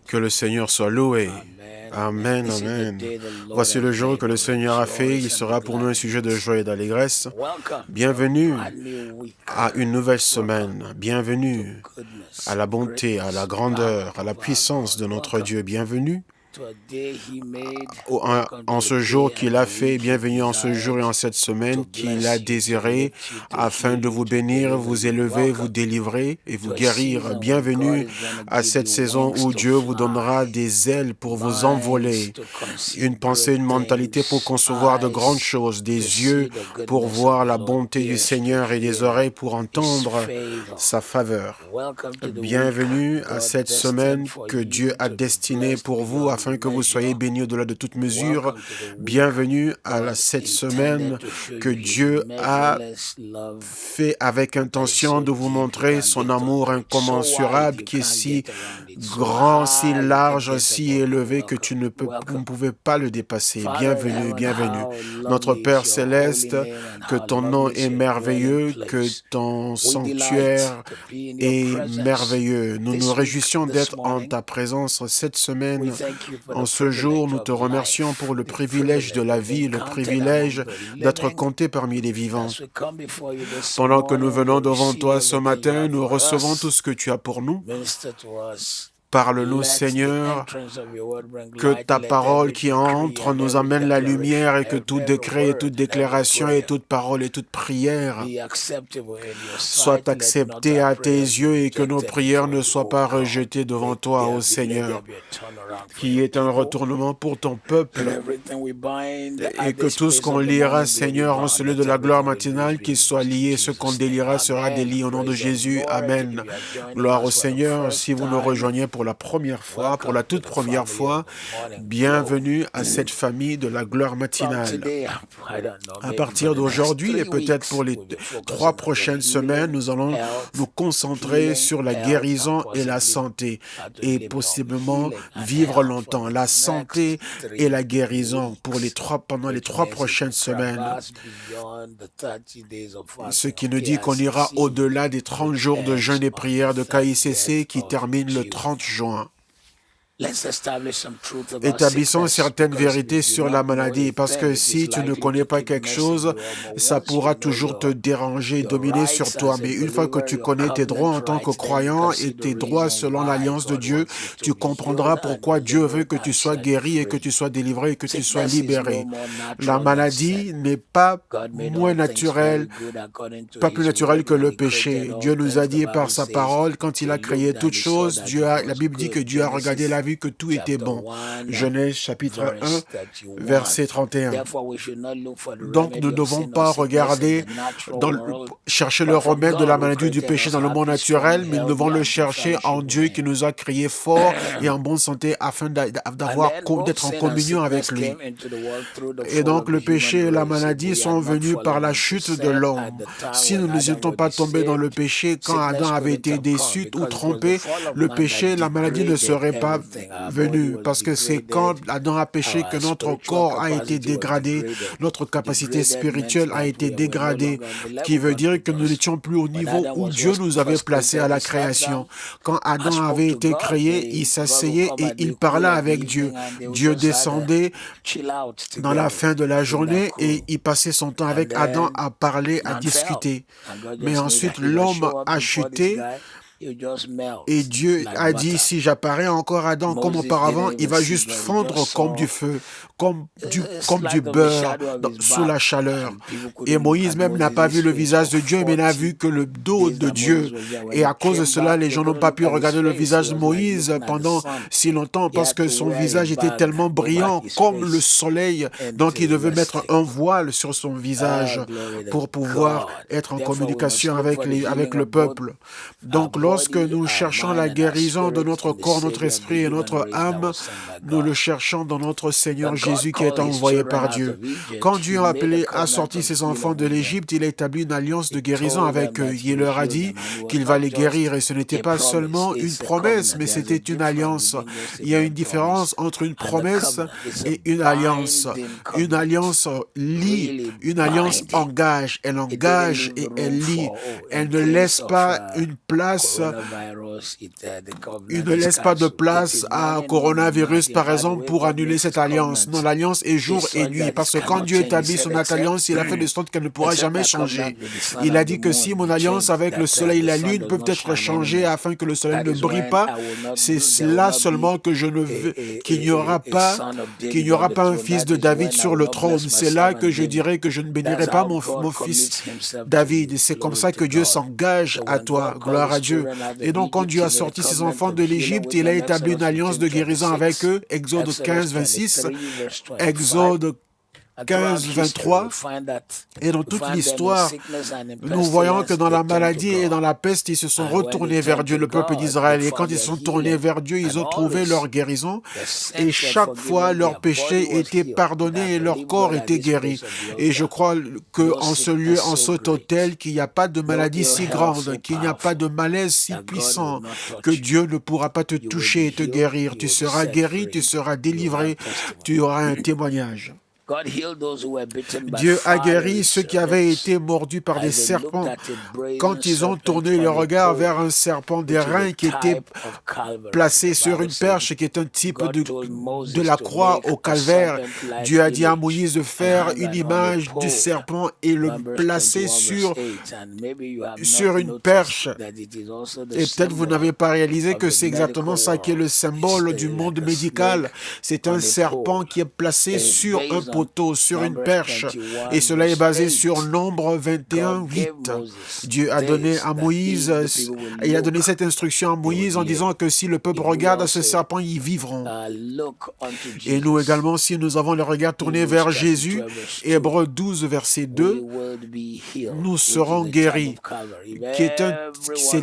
Que le Seigneur soit loué. Amen, amen. Voici le jour que le Seigneur a fait. Il sera pour nous un sujet de joie et d'allégresse. Bienvenue à une nouvelle semaine. Bienvenue à la bonté, à la grandeur, à la puissance de notre Dieu. Bienvenue en ce jour qu'il a fait, bienvenue en ce jour et en cette semaine qu'il a désiré afin de vous bénir, vous élever, vous délivrer et vous guérir. Bienvenue à cette saison où Dieu vous donnera des ailes pour vous envoler, une pensée, une mentalité pour concevoir de grandes choses, des yeux pour voir la bonté du Seigneur et des oreilles pour entendre sa faveur. Bienvenue à cette semaine que Dieu a destinée pour vous afin que vous soyez bénis au-delà de toute mesure. Bienvenue à cette semaine que Dieu a fait avec intention de vous montrer son amour incommensurable qui est si grand, si large, si élevé que vous ne pouvez pas le dépasser. Bienvenue, bienvenue. Notre Père céleste, que ton nom est merveilleux, que ton sanctuaire est merveilleux. Nous nous réjouissons d'être en ta présence cette semaine. En ce jour, nous te remercions pour le privilège de la vie, le privilège d'être compté parmi les vivants. Pendant que nous venons devant toi ce matin, nous recevons tout ce que tu as pour nous. Parle-nous, Seigneur, que ta parole qui entre nous amène la lumière et que tout décret et toute déclaration et toute parole et toute prière soit acceptée à tes yeux et que nos prières ne soient pas rejetées devant toi, ô Seigneur, qui est un retournement pour ton peuple et que tout ce qu'on lira, Seigneur, en celui de la gloire matinale, qu'il soit lié, ce qu'on délira sera délié au nom de Jésus. Amen. Gloire au Seigneur. Si vous nous rejoignez pour la première fois, pour la toute première fois, bienvenue à cette famille de la gloire matinale. À partir d'aujourd'hui et peut-être pour les 3 prochaines semaines, nous allons nous concentrer sur la guérison et la santé et possiblement vivre longtemps. La santé et la guérison pendant les 3 prochaines semaines. Ce qui nous dit qu'on ira au-delà des 30 jours de jeûne et prière de KICC qui termine le 30 juin. Établissons certaines vérités sur la maladie, parce que si tu ne connais pas quelque chose, ça pourra toujours te déranger, dominer sur toi. Mais une fois que tu connais tes droits en tant que croyant et tes droits selon l'alliance de Dieu, tu comprendras pourquoi Dieu veut que tu sois guéri et que tu sois délivré et que tu sois libéré. La maladie n'est pas moins naturelle, pas plus naturelle que le péché. Dieu nous a dit par sa parole, quand il a créé toutes choses, la Bible dit que Dieu a regardé la vu que tout était bon. Genèse chapitre 1, verset 31. Donc nous ne devons pas regarder, chercher le remède de la maladie du péché dans le monde naturel, mais nous devons le chercher en Dieu qui nous a créés forts et en bonne santé afin d'être en communion avec lui. Et donc le péché et la maladie sont venus par la chute de l'homme. Si nous n'étions pas tombés dans le péché, quand Adam avait été déçu ou trompé, le péché, la maladie ne serait pas venu, parce que c'est quand Adam a péché que notre corps a été dégradé, notre capacité spirituelle a été dégradée, qui veut dire que nous n'étions plus au niveau où Dieu nous avait placés à la création. Quand Adam avait été créé, il s'asseyait et il parlait avec Dieu. Dieu descendait dans la fin de la journée et il passait son temps avec Adam à parler, à discuter. Mais ensuite, l'homme a chuté. Et Dieu a dit, si j'apparais encore à Adam comme auparavant, il va juste fondre comme du feu, comme du beurre sous la chaleur. Et Moïse même n'a pas vu le visage de Dieu, mais n'a vu que le dos de Dieu. Et à cause de cela, les gens n'ont pas pu regarder le visage de Moïse pendant si longtemps, parce que son visage était tellement brillant comme le soleil. Donc il devait mettre un voile sur son visage pour pouvoir être en communication avec le peuple. Donc lorsque nous cherchons la guérison de notre corps, notre esprit et notre âme, nous le cherchons dans notre Seigneur Jésus qui est envoyé par Dieu. Quand Dieu a sorti ses enfants de l'Égypte, il a établi une alliance de guérison avec eux. Il leur a dit qu'il va les guérir et ce n'était pas seulement une promesse, mais c'était une alliance. Il y a une différence entre une promesse et une alliance. Une alliance lie, une alliance engage. Elle engage et elle lie. Elle ne laisse pas une place coronavirus, il ne laisse pas de place à coronavirus, par exemple, pour annuler cette alliance. Non, l'alliance est jour et nuit, parce que quand Dieu établit son alliance, il a fait de sorte qu'elle ne pourra jamais changer. Il a dit que si mon alliance avec le soleil et la lune peuvent être changées afin que le soleil ne brille pas, c'est là seulement que je ne veux, qu'il n'y aura pas un fils de David sur le trône. C'est là que je dirai que je ne bénirai pas mon fils David. C'est comme ça que Dieu s'engage à toi. Gloire à Dieu. Et donc, quand Dieu a sorti ses enfants de l'Égypte, il a établi une alliance de guérison avec eux. Exode 15, 26, Exode 15, 23, et dans toute l'histoire, nous voyons que dans la maladie et dans la peste, ils se sont retournés vers Dieu, le peuple d'Israël. Et quand ils se sont tournés vers Dieu, ils ont trouvé leur guérison. Et chaque fois, leurs péchés étaient pardonnés et leur corps était guéri. Et je crois qu'en ce lieu, en cet hôtel, qu'il n'y a pas de maladie si grande, qu'il n'y a pas de malaise si puissant, que Dieu ne pourra pas te toucher et te guérir. Tu seras guéri, tu seras délivré, tu auras un témoignage. Dieu a guéri ceux qui avaient été mordus par des serpents quand ils ont tourné le regard vers un serpent d'airain qui était placé sur une perche, qui est un type de la croix au calvaire. Dieu a dit à Moïse de faire une image du serpent et le placer sur une perche. Et peut-être vous n'avez pas réalisé que c'est exactement ça qui est le symbole du monde médical. C'est un serpent qui est placé sur un poteau, sur une perche, et cela est basé sur Nombre 21, 8. Dieu a donné à Moïse, il a donné cette instruction à Moïse en disant que si le peuple regarde à ce serpent, ils vivront. Et nous également, si nous avons le regard tourné vers Jésus, Hébreux 12, verset 2, nous serons guéris. C'est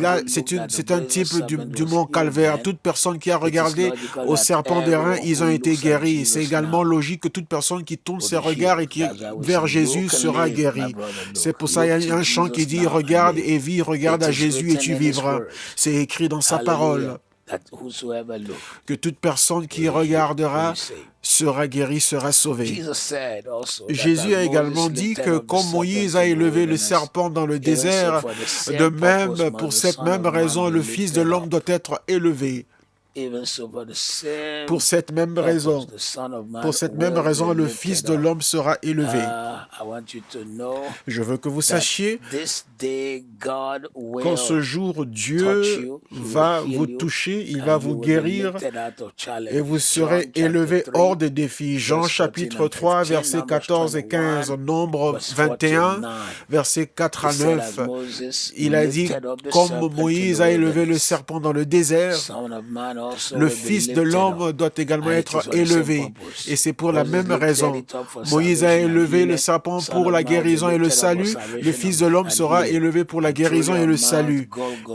un type du mont Calvaire. Toute personne qui a regardé au serpent d'airain, ils ont été guéris. C'est également logique que toute personne qui tourne ses regards et qui vers Jésus sera guéri. C'est pour ça qu'il y a un chant qui dit « Regarde et vis, regarde à Jésus et tu vivras ». C'est écrit dans sa parole que toute personne qui regardera sera guéri, sera sauvé. Jésus a également dit que comme Moïse a élevé le serpent dans le désert, de même, pour cette même raison, le Fils de l'homme doit être élevé. Pour cette même raison, le Fils de l'homme sera élevé. Je veux que vous sachiez qu'en ce jour, Dieu va vous toucher, il va vous guérir et vous serez élevés hors des défis. Jean chapitre 3, versets 14 et 15, Nombre 21, versets 4 à 9. Il a dit, comme Moïse a élevé le serpent dans le désert, le Fils de l'homme doit également être élevé. Et c'est pour la même raison. Moïse a élevé le serpent pour la guérison et le salut. Le Fils de l'homme sera élevé pour la guérison et le salut.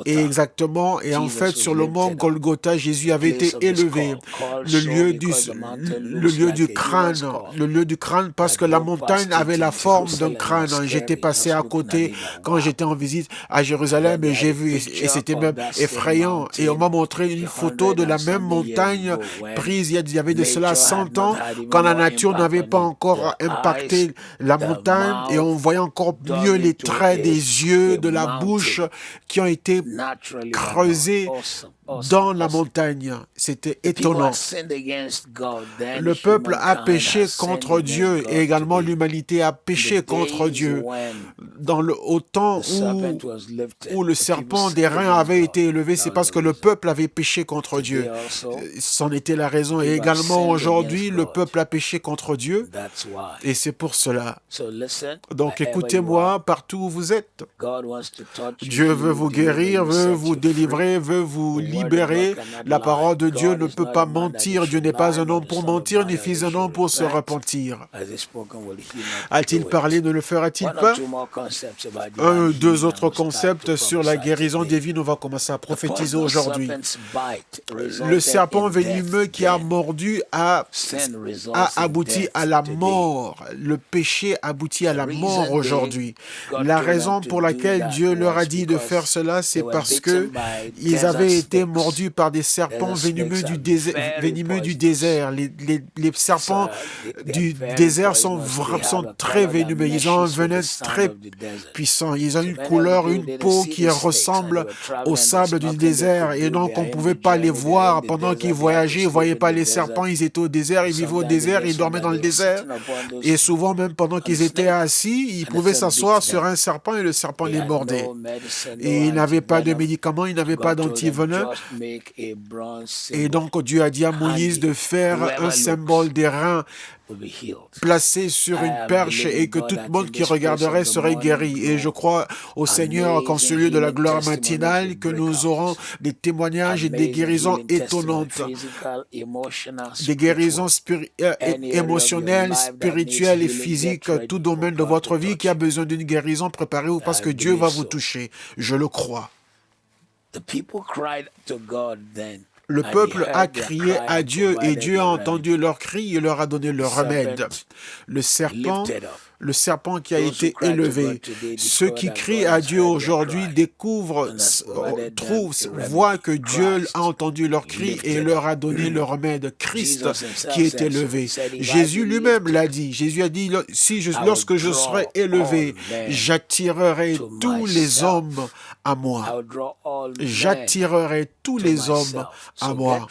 Et exactement, et en fait, sur le mont Golgotha, Jésus avait été élevé. Le lieu du crâne, parce que la montagne avait la forme d'un crâne. J'étais passé à côté quand j'étais en visite à Jérusalem et j'ai vu, et c'était même effrayant. Et on m'a montré une photo de la même montagne prise il y avait de cela 100 ans, quand la nature n'avait pas encore impacté la montagne, et on voyait encore mieux les traits des yeux, de la bouche qui ont été creusés dans la montagne. C'était étonnant. Le peuple a péché contre Dieu et également l'humanité a péché contre Dieu. Au temps où le serpent d'airain avait été élevé, c'est parce que le peuple avait péché contre Dieu. C'en était la raison. Et également aujourd'hui, le peuple a péché contre Dieu. Et c'est pour cela. Donc écoutez-moi partout où vous êtes. Dieu veut vous guérir, veut vous délivrer, veut vous libérer. La parole de Dieu ne peut pas mentir. Dieu n'est pas un homme pour mentir, ni fils d'un homme pour se repentir. A-t-il parlé, ne le fera-t-il pas? Deux autres concepts sur la guérison divine. On va commencer à prophétiser aujourd'hui. Le serpent venimeux qui a mordu a abouti à la mort. Le péché aboutit à la mort aujourd'hui. La raison pour laquelle Dieu leur a dit de faire cela, c'est parce que ils avaient été mordus par des serpents venimeux du désert. Les serpents du désert sont très venimeux. Ils ont un venin très puissant. Ils ont une couleur, une peau qui ressemble au sable du désert. Et donc, on ne pouvait pas les voir pendant qu'ils voyageaient. Ils ne voyaient pas les serpents. Ils étaient au désert. Ils vivaient au désert. Ils dormaient dans le désert. Et souvent, même pendant qu'ils étaient assis, ils pouvaient s'asseoir sur un serpent et le serpent les mordait. Et ils n'avaient pas de médicaments. Ils n'avaient pas d'antivenin. Et donc, Dieu a dit à Moïse de faire un symbole des reins placé sur une perche et que tout le monde qui regarderait serait guéri. Et je crois au Seigneur qu'en ce lieu de la gloire matinale, que nous aurons des témoignages et des guérisons étonnantes, des guérisons émotionnelles, spirituelles et physiques, tout domaine de votre vie qui a besoin d'une guérison, préparez-vous parce que Dieu va vous toucher. Je le crois. Le peuple a crié à Dieu et Dieu a entendu leur cri et leur a donné le remède. Le serpent qui a été élevé. Ceux qui crient à Dieu aujourd'hui voient que Dieu a entendu leur cri et leur a donné le remède. Christ qui est élevé. Jésus lui-même l'a dit. Jésus a dit, lorsque je serai élevé, j'attirerai tous les hommes à moi. J'attirerai tous les hommes à moi.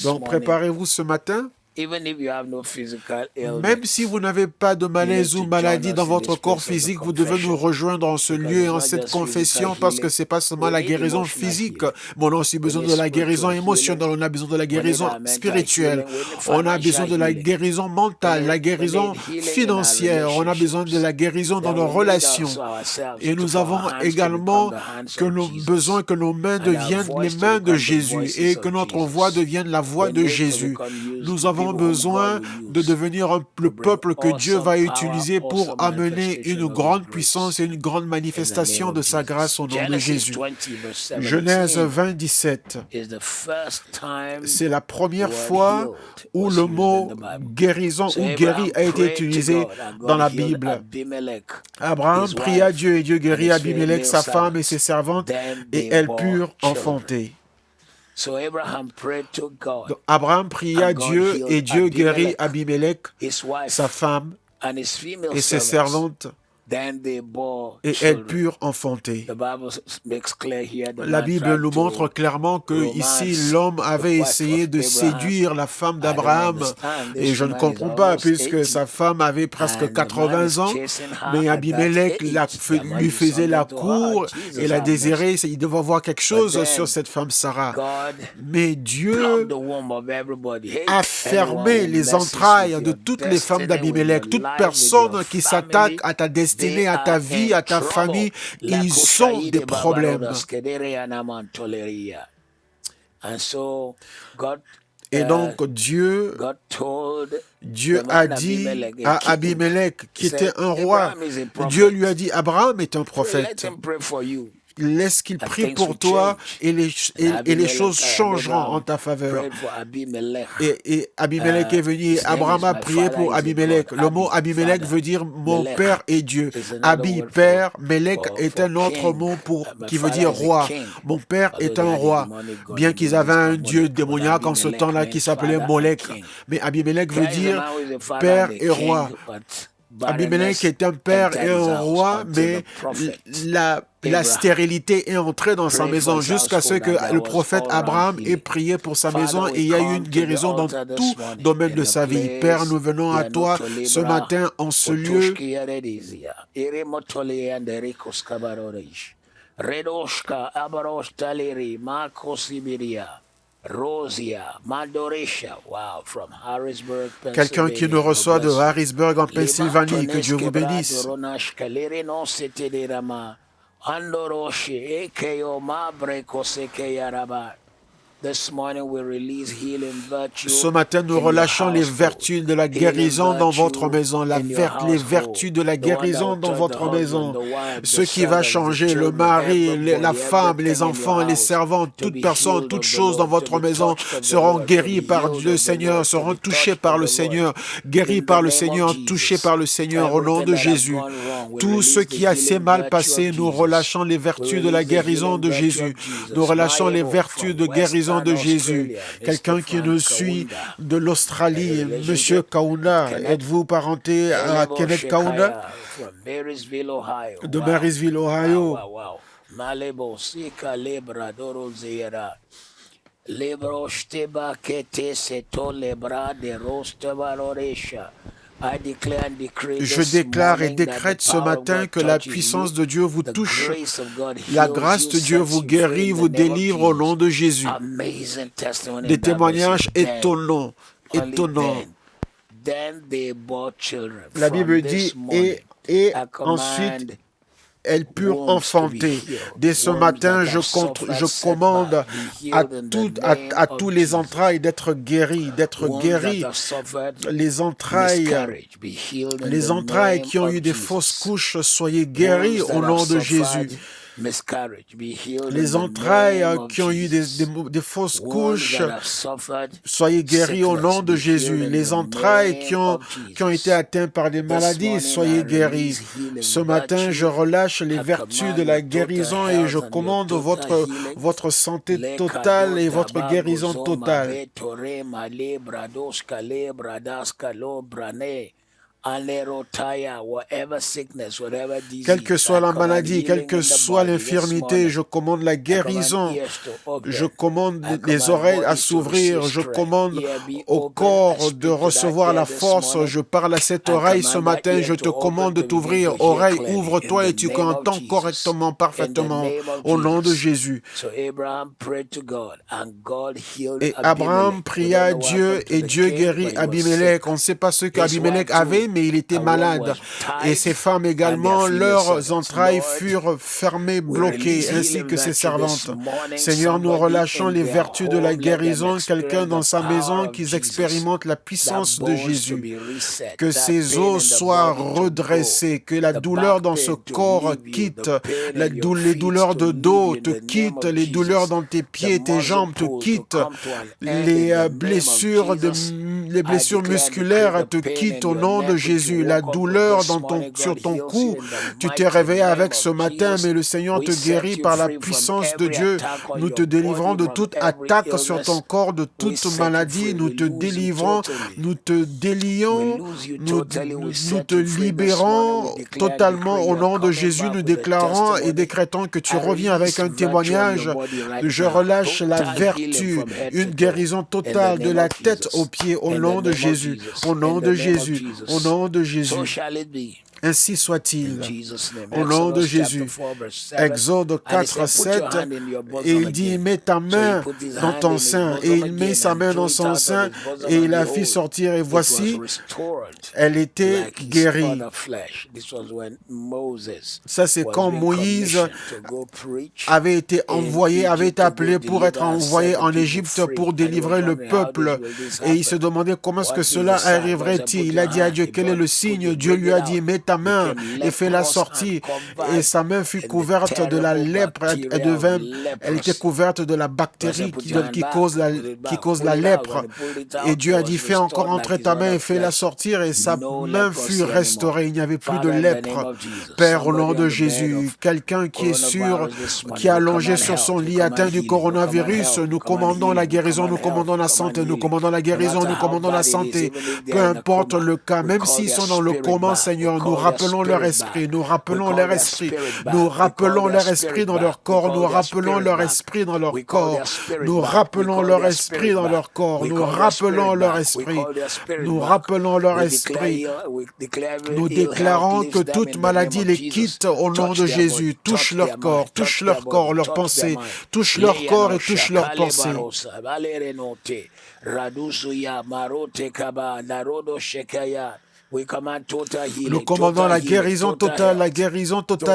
Donc préparez-vous ce matin. Même si vous n'avez pas de malaise ou maladie dans votre corps physique, vous devez nous rejoindre en ce lieu et en cette confession parce que ce n'est pas seulement la guérison physique, mais on a aussi besoin de la guérison émotionnelle, on a besoin de la guérison spirituelle, on a besoin de la guérison mentale, la guérison financière, on a besoin de la guérison dans nos relations. Et nous avons également besoin que nos mains deviennent les mains de Jésus et que notre voix devienne la voix de Jésus. Nous avons besoin de devenir le peuple que Dieu va utiliser pour amener une grande puissance et une grande manifestation de sa grâce au nom de Jésus. Genèse 20, 17. C'est la première fois où le mot guérison ou guéri a été utilisé dans la Bible. Abraham pria Dieu et Dieu guérit Abimelech, sa femme et ses servantes, et elles purent enfanter. Donc, Abraham pria Dieu et Dieu guérit Abimelech, sa femme et ses servantes, et elles purent enfanter. La Bible nous montre clairement que ici l'homme avait essayé de séduire la femme d'Abraham et je ne comprends pas puisque sa femme avait presque 80 ans, mais Abimelech lui faisait la cour et la désirait, il devait avoir quelque chose sur cette femme Sarah. Mais Dieu a fermé les entrailles de toutes les femmes d'Abimelech, toute personne qui s'attaque à ta destinée, à ta vie, à ta famille, ils ont des problèmes. Et donc Dieu a dit à Abimelech, qui était un roi, Dieu lui a dit, Abraham est un prophète. Laisse qu'il prie pour toi et les choses changeront en ta faveur. Et Abimelech est venu et Abraham a prié pour Abimelech. Le mot Abimelech veut dire mon père est Dieu. Abi, père, Melech est un autre mot qui veut dire roi. Mon père est un roi. Bien qu'ils avaient un dieu démoniaque en ce temps-là qui s'appelait Molech. Mais Abimelech veut dire père et roi. Abimelech est un père et un roi, mais la stérilité est entrée dans sa maison jusqu'à ce que le prophète Abraham ait prié pour sa maison et il y a eu une guérison dans tout domaine de sa vie. Père, nous venons à toi ce matin en ce lieu. Quelqu'un qui nous reçoit de Harrisburg en Pennsylvanie, que Dieu vous bénisse. Ce matin, nous relâchons les vertus de la guérison dans votre maison, les vertus de la guérison dans votre maison. Ce qui va changer, le mari, la femme, les enfants, les servants, toute personne, toute chose dans votre maison seront guéris par le Seigneur, seront touchés par le Seigneur, guéris par le Seigneur, touchés par le Seigneur au nom de Jésus. Tout ce qui a s'est mal passé, nous relâchons les vertus de la guérison de Jésus. Nous relâchons les vertus de guérison guérison de Jésus. Quelqu'un qui nous suit de l'Australie, Monsieur Kauna, êtes-vous parenté à Kenneth Kauna de Marysville, Ohio? Je déclare et décrète ce matin que la puissance de Dieu vous touche, la grâce de Dieu vous guérit, vous délivre au nom de Jésus. Des témoignages étonnants, étonnants. La Bible dit, et ensuite, elles purent enfanter. Dès ce matin, je commande à tous les entrailles d'être guéris, Les entrailles qui ont eu des fausses couches, soyez guéris au nom de Jésus. Les entrailles qui ont eu des fausses couches, soyez guéris au nom de Jésus. Les entrailles qui ont été atteintes par des maladies, soyez guéris. Ce matin, je relâche les vertus de la guérison et je commande votre santé totale et votre guérison totale. Quelle que soit la maladie, quelle que soit l'infirmité, je commande la guérison. Je commande les oreilles à s'ouvrir. Je commande au corps de recevoir la force. Je parle à cette oreille ce matin. Je te commande de t'ouvrir. Oreille, ouvre-toi et tu entends correctement, parfaitement, au nom de Jésus. Et Abraham pria à Dieu et Dieu guérit Abimelech. On ne sait pas ce qu'Abimelech avait, mais il était malade. Et ses femmes également, leurs entrailles furent fermées, bloquées, ainsi que ses servantes. Seigneur, nous relâchons les vertus de la guérison. Quelqu'un dans sa maison qui expérimente la puissance de Jésus. Que ses os soient redressés, que la douleur dans ce corps quitte, les douleurs de dos te quittent, les douleurs dans tes pieds, tes jambes te quittent, les blessures musculaires te quittent au nom de Jésus. La douleur sur ton cou, tu t'es réveillé avec ce matin, mais le Seigneur te guérit par la puissance de Dieu. Nous te délivrons de toute attaque sur ton corps, de toute maladie. Nous te délivrons, nous te délions, nous te libérons totalement au nom de Jésus. Nous déclarons et décrétons que tu reviens avec un témoignage. Je relâche la vertu, une guérison totale de la tête aux pieds au nom de Jésus, au nom de Jésus, au nom de Jésus. Ainsi soit-il, au nom de Jésus. Exode 4, 7, et il dit, mets ta main dans ton sein, et il met sa main dans son sein, et il la fit sortir, et voici, elle était guérie. Ça, c'est quand Moïse avait été envoyé, avait été appelé pour être envoyé en Égypte pour délivrer le peuple, et il se demandait comment est-ce que cela arriverait-il. Il a dit à Dieu, quel est le signe? Dieu lui a dit, mets ta main et fais-la sortir. Et sa main fut couverte de la lèpre. Elle était couverte de la bactérie qui cause la lèpre. Et Dieu a dit, fais encore entrer ta main et fais-la sortir. Et sa main fut restaurée. Il n'y avait plus de lèpre. Père, au nom de Jésus, quelqu'un qui est sûr, qui est allongé sur son lit atteint du coronavirus, nous commandons la guérison, nous commandons la santé, nous commandons la guérison, nous commandons la santé. Peu importe le cas, même s'ils sont dans le coma, Seigneur, nous rappelons leur esprit, nous rappelons leur esprit, nous rappelons leur esprit dans leur corps, nous rappelons leur esprit dans leur corps, nous rappelons leur esprit dans leur corps, nous rappelons leur esprit, nous rappelons leur esprit. Nous déclarons que toute maladie les quitte au nom de Jésus. Touche leur corps, leurs pensées, touche leur corps et touche leurs pensées. Nous commandons la guérison totale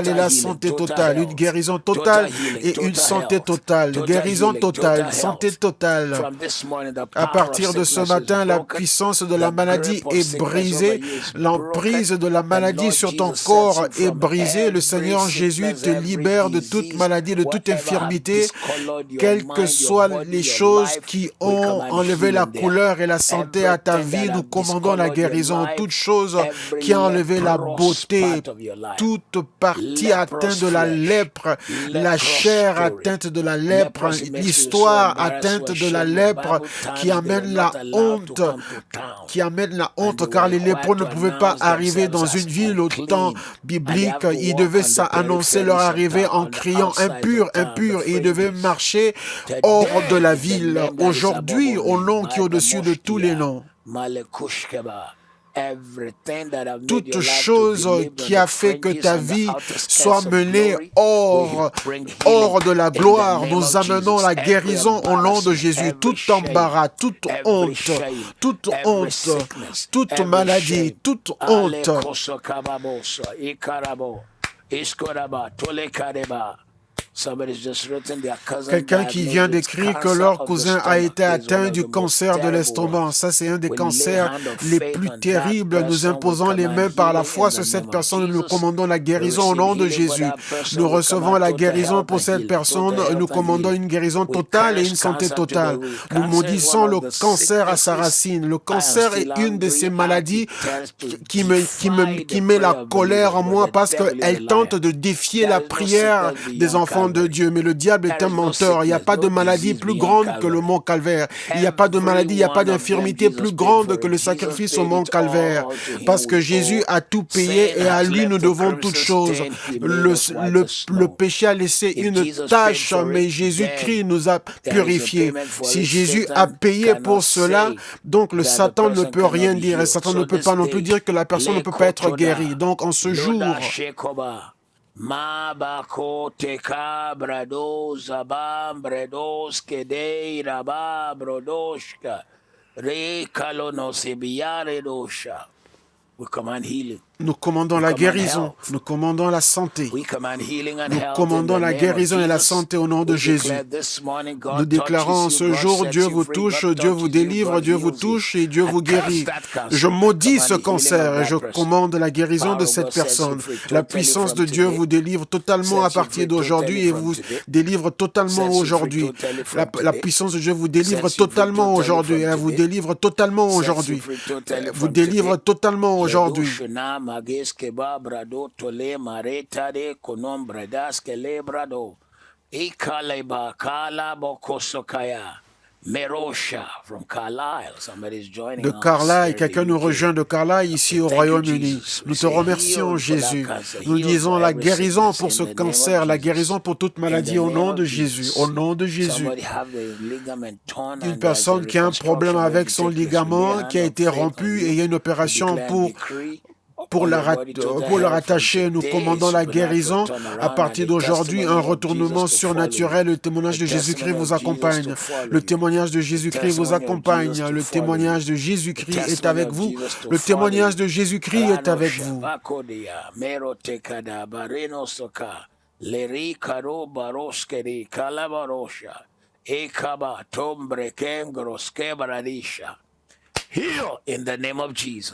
et la santé totale, une guérison totale et une santé totale, guérison totale, santé totale. À partir de ce matin, la puissance de la maladie est brisée, l'emprise de la maladie sur ton corps est brisée. Le Seigneur Jésus te libère de toute maladie, de toute infirmité, quelles que soient les choses qui ont enlevé la couleur et la santé à ta vie. Nous commandons la guérison, toute chose qui a enlevé la beauté, toute partie atteinte de la lèpre, la chair atteinte de la lèpre, l'histoire atteinte de la lèpre qui amène la honte, car les lépreux ne pouvaient pas arriver dans une ville au temps biblique. Ils devaient annoncer leur arrivée en criant impur, impur, et ils devaient marcher hors de la ville. Aujourd'hui, au nom qui est au-dessus de tous les noms, toute chose qui a fait que ta vie soit menée hors de la gloire, nous amenons la guérison au nom de Jésus. Tout embarras, toute honte, toute maladie, toute honte. Quelqu'un qui vient d'écrire que leur cousin a été atteint du cancer de l'estomac. Ça, c'est un des cancers les plus terribles. Nous imposons les mains par la foi sur cette personne. Nous commandons la guérison au nom de Jésus. Nous recevons la guérison pour cette personne. Nous commandons une guérison totale et une santé totale. Nous maudissons le cancer à sa racine. Le cancer est une de ces maladies qui met la colère en moi parce qu'elle tente de défier la prière des enfants de Dieu, mais le diable est un menteur. Il n'y a pas de maladie plus grande que le mont Calvaire. Il n'y a pas de maladie, il n'y a pas d'infirmité plus grande que le sacrifice au mont Calvaire. Parce que Jésus a tout payé et à lui nous devons toutes choses. Le péché a laissé une tache, mais Jésus-Christ nous a purifiés. Si Jésus a payé pour cela, donc le Satan ne peut rien dire. Et Satan ne peut pas non plus dire que la personne ne peut pas être guérie. Donc en ce jour, Mabako teka brado zabam bredos kedei raba brodoshka re kalono sebiare dosha. We command healing. Nous commandons la guérison, nous commandons la santé, nous commandons la guérison et la santé au nom de Jésus. Nous déclarons ce jour, Dieu vous touche, Dieu vous délivre, Dieu vous touche et Dieu vous guérit. Je maudis ce cancer et je commande la guérison de cette personne. La puissance de Dieu vous délivre totalement à partir d'aujourd'hui et vous délivre totalement aujourd'hui. La puissance de Dieu vous délivre totalement aujourd'hui. Elle vous délivre totalement aujourd'hui. Vous délivre totalement aujourd'hui. Mageske brado tole mareta de konom bradas ke le brado e kaleba kala bokosokaya Merosha from Carlisle. Somebody's joining de Carlisle, quelqu'un nous rejoint de Carlisle ici au Royaume-Uni. Nous te remercions Jésus. Nous disons la guérison pour ce cancer, la guérison pour toute maladie au nom de Jésus. Au nom de Jésus. Une personne qui a un problème avec son ligament qui a été rompu et il y a une opération pour le rattacher, nous commandons la guérison. À partir d'aujourd'hui, un retournement surnaturel. Le témoignage de Jésus-Christ vous accompagne. Le témoignage de Jésus-Christ vous accompagne. Le témoignage de Jésus-Christ est avec vous. Le témoignage de Jésus-Christ est avec vous.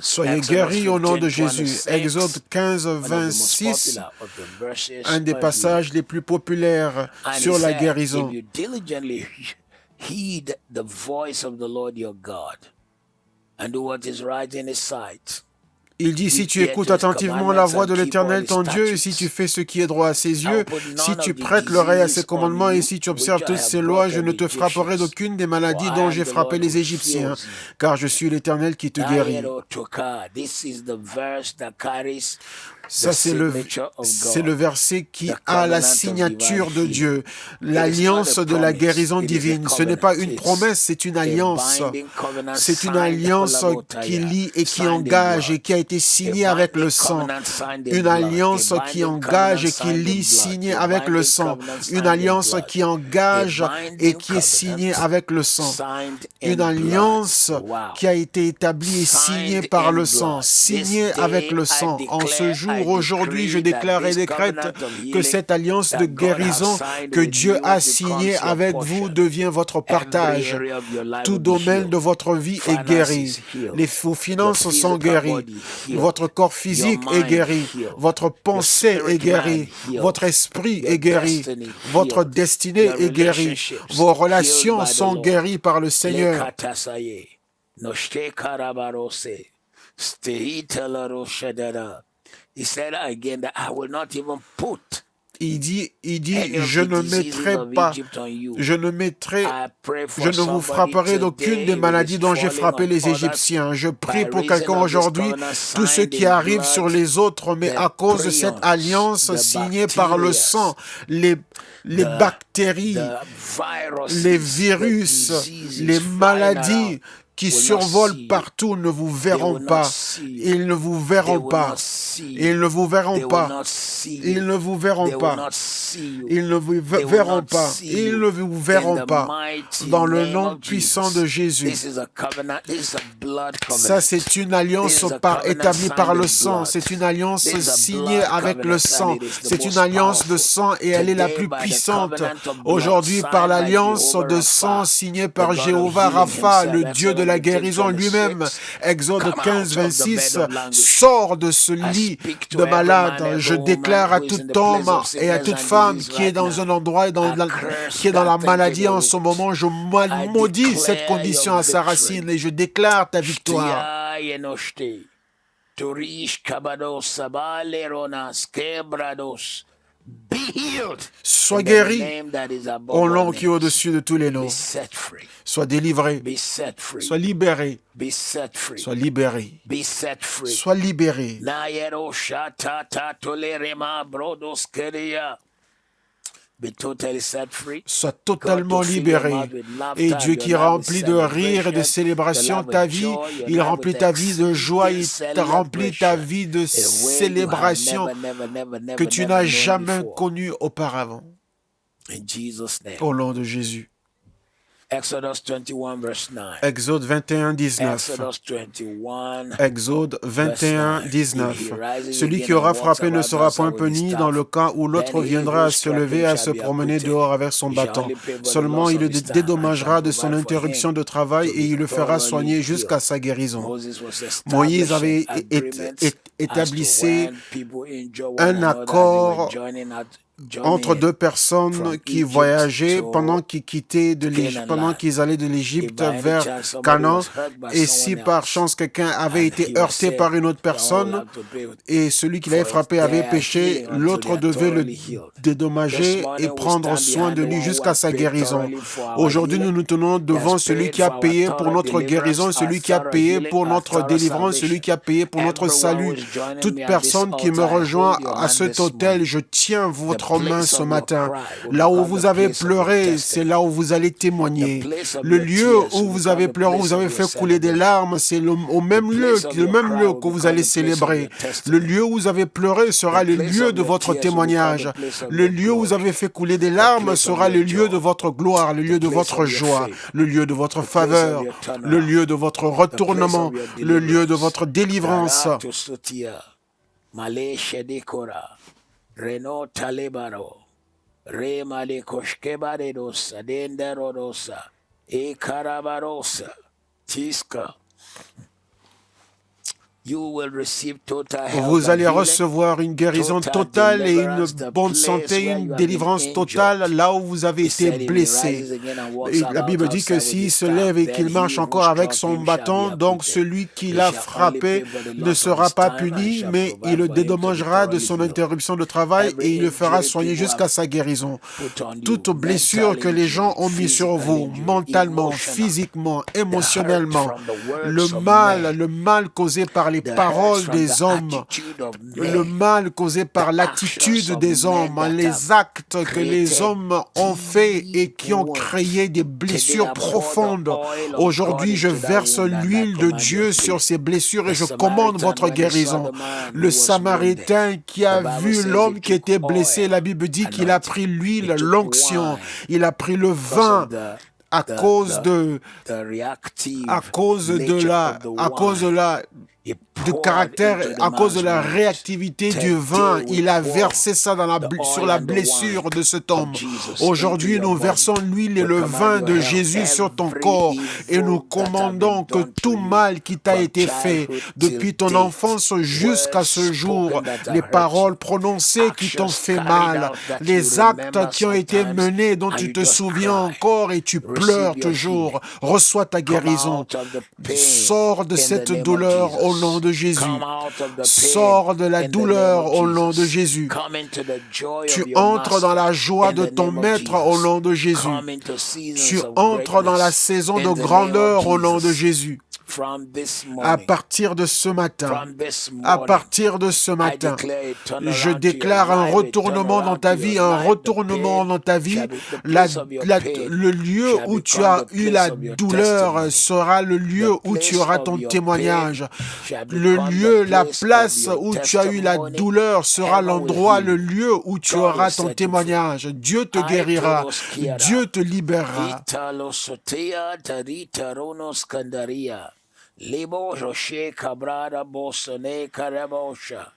Soyez guéris au nom de Jésus. Exode 15, 26, un des passages les plus populaires sur la guérison. Il dit, si tu écoutes attentivement la voix de l'Éternel, ton Dieu, et si tu fais ce qui est droit à ses yeux, si tu prêtes l'oreille à ses commandements et si tu observes toutes ses lois, je ne te frapperai d'aucune des maladies dont j'ai frappé les Égyptiens, car je suis l'Éternel qui te guérit. Ça, c'est le verset qui a la signature de Dieu, l'alliance de la guérison divine. Ce n'est pas une promesse, c'est une alliance. C'est une alliance qui lie et qui engage et qui a été signée avec le sang. Une alliance qui engage et qui lie, signée avec le sang. Une alliance qui engage et qui est signée avec le sang. Une alliance qui a été établie et signée par le sang. Signée avec le sang. En ce jour, aujourd'hui, je déclare et décrète que cette alliance de guérison que Dieu a signée avec vous devient votre partage. Tout domaine de votre vie est guéri. Vos finances sont guéries. Votre corps physique est guéri. Votre pensée est guérie. Votre esprit est guéri. Votre destinée est guérie. Vos relations sont guéries par le Seigneur. He said again that I will not even put Il dit, any of je the ne diseases mettrai of pas, Egypt on you. je ne mettrai, I pray je for ne vous somebody frapperai d'aucune des today who maladies is dont j'ai falling frappé on les others Égyptiens. Je prie by pour quelqu'un reason of this aujourd'hui, covenant tous ceux signed qui in arrivent sur blood, les autres, mais the à cause de cette prions, alliance the signée par le sang, bacteria, les bactéries, the les viruses, the virus, diseases les flying maladies around qui will not survolent see you. partout ne vous They verront will not pas. see you. Ils ne vous They verront will pas. not see Ils you. ne vous verront They will pas. not see Ils you. ne vous verront They will pas. not see you. Ils ne vous They will verront not pas. see Ils you. ne vous In verront the pas. mighty Dans le name nom of puissant Jesus. de Jésus. This is a covenant. This is a blood Ça, covenant. c'est une This alliance is a covenant établie par signed le in sang. blood. C'est une alliance This is a signée blood avec le covenant, and sang. it is the C'est une most alliance de powerful. sang et elle est la Today, plus by the puissante. covenant of blood Aujourd'hui, par signed by l'alliance Jehovah de sang Rapha, signée the par God of Jéhovah healing Rapha, himself, le Dieu de Exodus la 15, guérison lui-même, 26, Exode come 15, out of the bed 26, of language. sort de ce I lit speak to de every malade. man, Je every woman déclare à who is tout in the homme place of et à sickness toute and femme disease qui est right dans now. un endroit et I curse qui est dans la that thing maladie en away. ce moment. Je I maudis cette declare your condition à sa victory. racine et je déclare ta victoire. Shtia yenoshte. Turish kabados sabaleronas kebrados. Be healed Sois in the guéri name that is above au all nom qui est names. au-dessus de tous les Be noms. set free. Sois délivré. Be set Sois free. libéré. Be set free. Sois libéré. Be set free. Sois libéré. Nayero shata tolerema brodos keria. Be totally set free. Sois God totalement to fill your libéré. mouth with Et laughter, Dieu your qui life with remplit de rire et de celebration, célébration your life ta with vie, joy, your il life remplit with ta vie de joie, exceeding il te remplit ta celebration vie de in a way you have célébration never que tu n'as known jamais before. connue auparavant. In Jesus' name. Au nom de Jésus. Exodus 21 verse 9. Exode 21, 19. Exodus 21 Exode 21, 19. If he rises Celui again qui and aura walks frappé ne about sera outside point with his puni dans le staff, cas où then l'autre he viendra who à se struck lever him à shall se be promener acquitted. dehors avec son He shall bâton. only pay for the Seulement loss il of le his time and dédommagera shall de son provide for interruption him de travail to et il be le fera thoroughly soigner jusqu'à healed. sa guérison. Moses was Moïse establishing avait agreements as to établissé when people injure one un another, they were accord joining entre deux personnes from qui Egypt voyageaient to pendant qu'ils quittaient de l'Égypte, Canaan pendant land. qu'ils allaient de If l'Égypte by any vers chance somebody Canaan. was hurt by Et si someone par else chance quelqu'un avait and été he was heurté sick, par une autre the one will personne have to pay et celui qui l'avait for frappé avait their péché, healing until l'autre they are devait le thoroughly healed. This dédommager et morning we prendre stand soin behind de the lui one who jusqu'à has sa paid guérison. thoroughly for our Aujourd'hui, nous healing. nous tenons He devant has celui paid qui a for our payé pour thorough notre guérison, deliverance, our celui qui a thorough payé healing, pour our notre thorough délivrance, celui salvation. qui a payé pour notre Everyone who salut. is joining Toute me at this personne qui me altar, I rejoint hold your à hand cet this autel, morning. je tiens The votre main place ce of your matin. cry will Là où become vous the avez place of your pleuré, c'est testimony. là où vous allez The témoigner. place of Le your lieu tears où will vous become avez the pleuré, où place vous avez of your fait couler des celebration. larmes, c'est au The même lieu, place of le your même cry lieu will que vous become allez the place of célébrer. your Le testimony. lieu où vous avez pleuré sera The le place lieu of de your votre tears will become témoignage. the place of Le your lieu où vous glory. avez fait couler des The larmes place of sera your le lieu de joy. votre gloire, le The lieu de place votre of your joie, faith. le lieu de votre The place of faveur, your le turnaround. lieu de votre The place retournement, of your le lieu de deliverance. votre délivrance. Rarato Sutia, Male Shedikora, Reno Talebaro, Re Male Koshkebaredosa, Denderodosa, E Karabarosa, Tiska. You will receive total health Vous and allez healing, recevoir une guérison total totale et une deliverance, the bonne place santé, where une you have been délivrance totale injured. là où vous avez He été said if he blessé. rises again and walks Et la about Bible dit que outside with s'il his se staff, lève et then qu'il he marche who encore avec struck son him shall be bâton, donc acquitted. celui qui He l'a shall only frappé pay for the ne loss of sera his pas time and puni, shall mais il provide le for him to be dédommagera de thoroughly son healed. interruption de travail et il Every le fera injury soigner people jusqu'à have sa guérison. put on you, Toute blessure mental que les gens injury, ont mis sur physical vous, injury, mentalement, emotional, physiquement, the hurt émotionnellement, from the le words of mal, men, le mal causé par les the hurt paroles from the des hommes, attitude of le men, mal causé the par actions l'attitude of des men hommes, that les have actes que les created hommes ont faits et deep qui ont wounds. créé des Today blessures I pour the profondes. oil of God Aujourd'hui, je into that verse wound and I l'huile de command your Dieu sur healing. ces blessures et The je commande Samaritan, votre when he saw guérison. the man who Le was wounded, Samaritain qui a the Bible vu says he l'homme qui took était blessé, oil, la Bible dit qu'il a anointing. pris l'huile, He took l'onction, wine il a pris le because vin of à cause de the reactive à cause de nature la of the à cause de wine. la He de poured caractère, into the à cause de man's la wound. réactivité du Today vin, we il a pour versé ça dans the sur oil la and the wine blessure de cet of homme. Jesus into Aujourd'hui, your nous body. versons l'huile et We le command vin your de health. Jésus sur ton Every corps et nous evil that have commandons been que done to tout you mal qui t'a from été fait childhood depuis till ton date, enfance jusqu'à words ce jour, spoken that les have hurt paroles you, prononcées qui t'ont actions fait carried mal, out that you les actes remember qui ont été sometimes menés dont and tu you te just souviens cry. encore et tu Receive pleures your toujours. healing. Reçois ta Come guérison. out of the pain Sors de in the cette name of douleur au nom de Jésus. Come out of the pain Sors de la in the douleur name of au nom de Jesus. Jésus. Come into the joy Tu of your entres dans la master joie in de the ton name of maître au Jesus. nom de Jésus. Come into Tu seasons of entres dans la greatness saison in de the name of grandeur au nom de Jesus. Jésus. From this À morning, partir de ce matin, from this à morning, partir de ce I matin, declare a je turnaround to your déclare un life, a retournement dans turnaround ta to vie, your un life. The retournement pain dans ta vie. shall be the place of your pain, Le lieu shall où tu become as the eu place la of your douleur testimony. sera le lieu The où tu place auras of ton your témoignage. pain shall Le become lieu, the la place of place your où tu as eu la testimony. douleur sera Heaven will l'endroit, heal le you. lieu où tu God will auras ton set you free. témoignage. Dieu te guérira. Dieu te libérera. Italosotea tarita ronos kandaria. Libo Roche Cabrada Bosone Carabosha.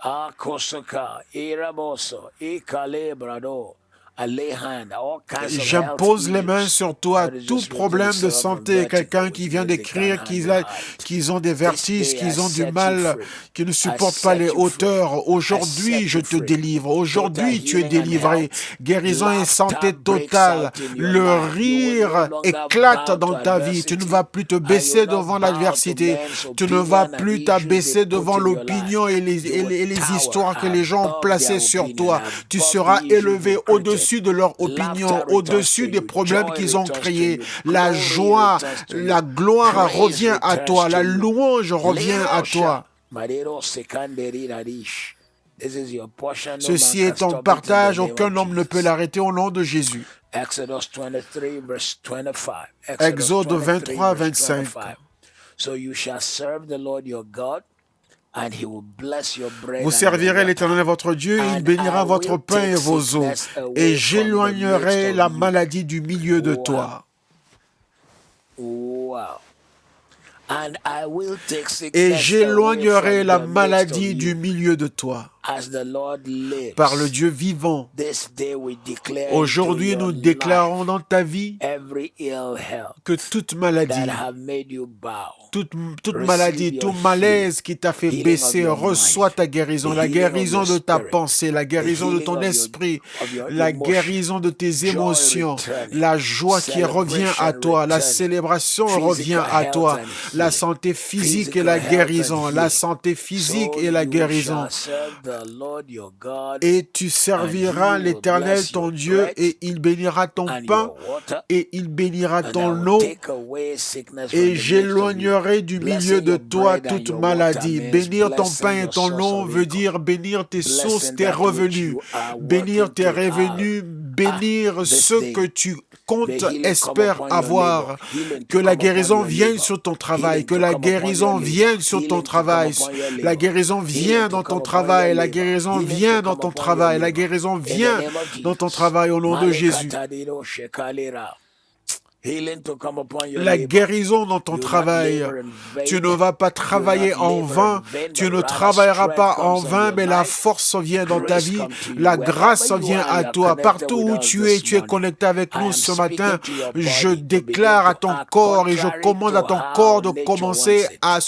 Akosoka, Iraboso, Ikalebrado. J'impose les mains sur toi, tout problème de santé, quelqu'un qui vient d'écrire qu'ils ont des vertiges, qu'ils ont du mal, qui ne supportent pas les hauteurs. Aujourd'hui, je te délivre. Aujourd'hui, tu es délivré. Guérison et santé totale. Le rire éclate dans ta vie. Tu ne vas plus te baisser devant l'adversité. Tu ne vas plus t'abaisser devant l'opinion et les histoires que les gens ont placées sur toi. Tu seras élevé au-dessus de leur opinion, au-dessus des problèmes qu'ils ont créés. La joie, la gloire revient à toi, la louange revient à toi. Ceci est ton partage, aucun homme ne peut l'arrêter au nom de Jésus. Exode 23, 25. So you shall serve the Lord your God. Vous servirez l'Éternel votre Dieu, et il bénira votre pain et vos eaux, et j'éloignerai la maladie du milieu de toi. Et j'éloignerai la maladie du milieu de toi. Par le Dieu vivant, aujourd'hui nous déclarons dans ta vie que toute maladie, toute maladie, tout malaise qui t'a fait baisser, reçoit ta guérison, la guérison de ta pensée, la guérison de ton esprit, la guérison de tes émotions, la joie qui revient à toi, la célébration revient à toi, la santé physique et la guérison, la santé physique et la guérison. Et tu serviras l'Éternel ton Dieu, et il bénira ton pain et il bénira ton eau, et j'éloignerai du milieu de toi toute maladie. Bénir ton pain et ton eau veut dire bénir tes sources, tes revenus, bénir tes revenus, bénir ce que tu comptes, espères avoir. Que la guérison vienne sur ton travail, que la guérison vienne sur ton travail, la guérison vient dans ton travail, la guérison vient dans ton travail, la guérison vient dans ton travail au nom de Jésus. La guérison dans ton travail. Tu ne vas pas travailler en vain, tu ne travailleras pas en vain, mais la force vient dans ta vie, la grâce vient à toi. Partout où tu es connecté avec nous ce matin. Je déclare à ton corps et je commande à ton corps de commencer à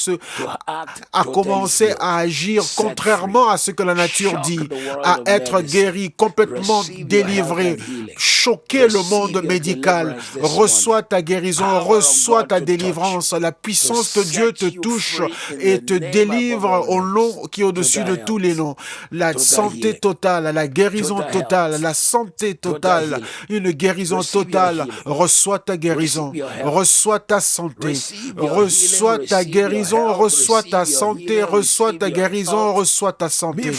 agir contrairement à ce que la nature dit, à être guéri, complètement délivré, choquer le monde médical. Reçois ta guérison, reçois ta délivrance. La puissance de Dieu te touche et te délivre au nom qui est au-dessus de tous les noms. La santé totale, la guérison totale, la santé totale, une guérison totale. Reçois ta guérison, reçois ta santé, reçois ta guérison, reçois ta santé, reçois ta guérison, reçois ta santé.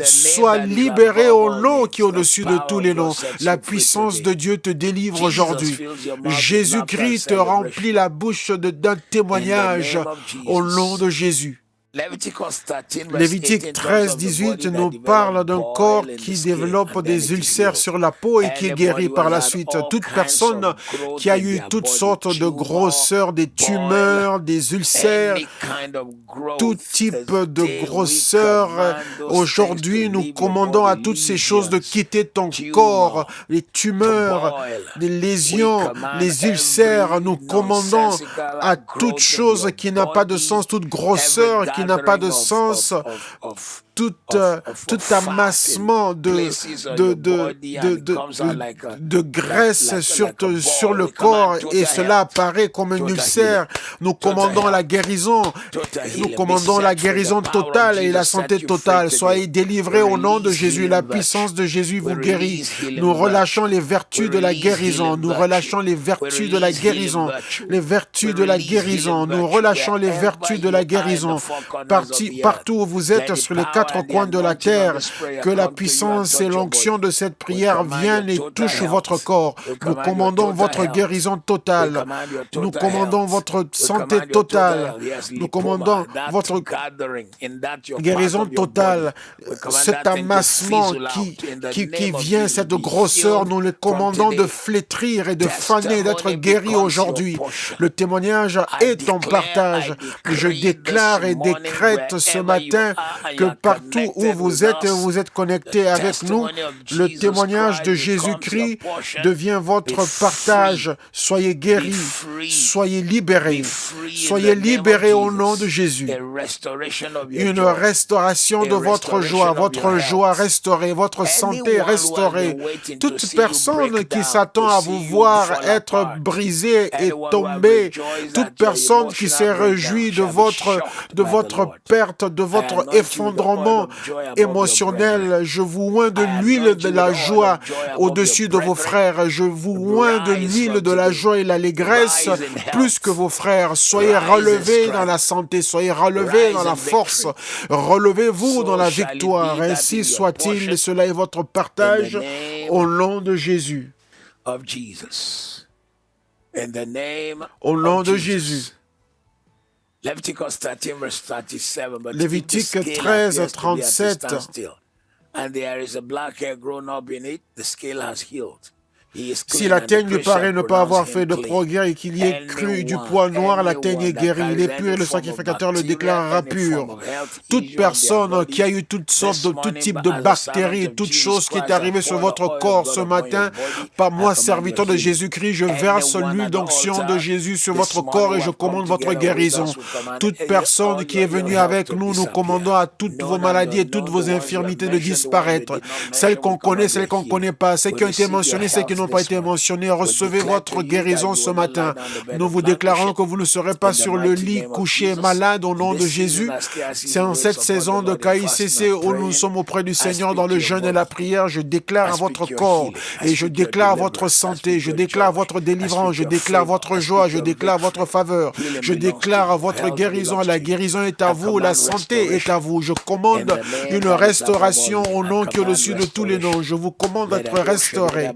Sois libéré au nom qui est au-dessus de tous les noms. La puissance de Dieu te délivre aujourd'hui. Jésus-Christ te remplit la bouche d'un témoignage au nom de Jésus. Lévitique 13, 18 nous parle d'un corps qui développe des ulcères sur la peau et qui est guéri par la suite. Toute personne qui a eu toutes sortes de grosseurs, des tumeurs, des ulcères, tout type de grosseur, aujourd'hui nous commandons à toutes ces choses de quitter ton corps, les tumeurs, les lésions, les ulcères. Nous commandons à toute chose qui n'a pas de sens, toute grosseur qui n'a pas de sens, tout of amassement fatting places on your body, and it comes out de graisse sur le We corps, command et total cela health, apparaît comme un total ulcère. Nous Total commandons la health. guérison. Total Nous healing. Be commandons la set free. guérison The power of totale et la Jesus santé set you free totale. today. Soyez délivrés au nom de Release Jésus. La healing virtue. puissance de Jésus We vous guérit. release healing Nous virtue. relâchons les vertus We de la release guérison. healing Nous virtue. relâchons les We vertus de la release healing guérison. virtue. Les vertus We de la release healing guérison. Nous virtue. relâchons les Wherever vertus de la you are in the guérison. four corners of the earth, Partout où vous êtes let the sur les power quatre and the coins de la anointing of terre, this prayer que la come to you and puissance et touch your l'onction body. de cette We prière command viennent your et total touchent health. votre corps. We Nous command your commandons total votre health. guérison We totale. command your Nous total commandons health. votre We santé command your total totale. health. Yes, Nous lipoma, commandons that votre gathering in that your part guérison of your totale. body. We command Cet that thing to amassement fizzle out in the qui name of vient, Jesus. cette Be grosseur, healed nous le from commandons de today. flétrir et de faner, d'être Testimony guéri becomes your aujourd'hui. portion. Le témoignage I est ton declare, partage. I Je decree déclare this et morning, décrète ce wherever you matin are and que you are partout où connected with us, vous êtes connectés the avec nous. testimony of Le Jesus témoignage de Christ becomes your Jésus-Christ portion. devient votre Be partage. free. Soyez Be guéris, free. soyez libérés. Be free in Soyez the name of libérés au nom de Jesus. Jésus. A restoration of your Une joy. restauration de A votre joie, restoration of your votre joie health. restaurée, votre santé Anyone who has restaurée. been waiting to Toute see you personne break qui down, s'attend to à see vous you voir fall être apart. brisé et Anyone who has tombé, rejoiced toute at your personne qui emotional s'est breakdown réjouie de shall be votre, shocked by the Lord. perte, de I votre anoint you with the oil effondrement of joy above your brethren. émotionnel. Je vous oins de I l'huile anoint de you with la the oil joie of joy above your au-dessus de vos brethren. frères. Je vous oins de Rise l'huile from de la today. joie et l'allégresse Rise in plus que health. vos frères. Soyez Rise in relevés dans la strength. santé, soyez relevés Rise dans la in force. victory. Relevez-vous dans So la shall it victoire. be that Ainsi in your soit-il, portion cela est votre in the partage name au nom de Jésus. of Jesus. In the name Au nom of de Jesus. Jésus. Leviticus 13 verse 37. But if the Lévitique scale 13, appears to be at a 37. standstill, and there is a black hair grown up in it, the scale has healed. He is Si clean, la and the teigne lui priest shall paraît ne pas pronounce avoir him fait de clean. progrès et qu'il y ait cru du Anyone poids noir, la teigne est that guérie. Il carries est pur et any le form of sacrificateur le bacteria, déclarera any pur. form of health Toute issue in their personne qui a bodies, eu toutes sortes de this tout morning, type de as a servant bactéries, of toute Jesus chose qui est Christ, I arrivée sur pour the votre oil of corps God ce upon your matin, body. par I moi, command serviteur your de healing. Jésus-Christ, je verse Anyone l'huile at the d'onction de altar Jésus sur this votre morning corps et who je have come commande votre together with guérison. us, we command Toute personne all qui est venue your health avec to nous, nous disappear. commandons à toutes vos Known and maladies et toutes unknown, vos the ones you have infirmités de mentioned, the ones you disparaître. did not Celles mention, qu'on we connaît, command celles your qu'on ne connaît healing. pas, celles We qui ont été receive your mentionnées, celles qui health n'ont pas this été morning. mentionnées. We Recevez declare to votre you that guérison you ce will not lie matin. down the bed Nous of vous déclarons languishing. que vous ne serez pas In the sur le mighty lit name of couché Jesus, malade au nom in de this season Jésus. as KICC C'est en waits cette upon the saison de Lord in fasting KICC and où nous praying, sommes auprès du I Seigneur speak dans to le your jeûne et la body. prière. Je déclare I à speak votre your corps healing. I et je speak your déclare votre deliverance. I santé, speak je your déclare joy. votre I délivrance, speak je your déclare favor. votre I joie, speak je your déclare votre victory. faveur, Healing je belongs to déclare you. votre Health guérison. belongs La to you. guérison est à I vous, la command santé est à restoration. vous. Je In commande the name une that is above all restauration name, au I nom qui est command au-dessus de tous les noms. restoration. Je vous commande Let d'être restauré.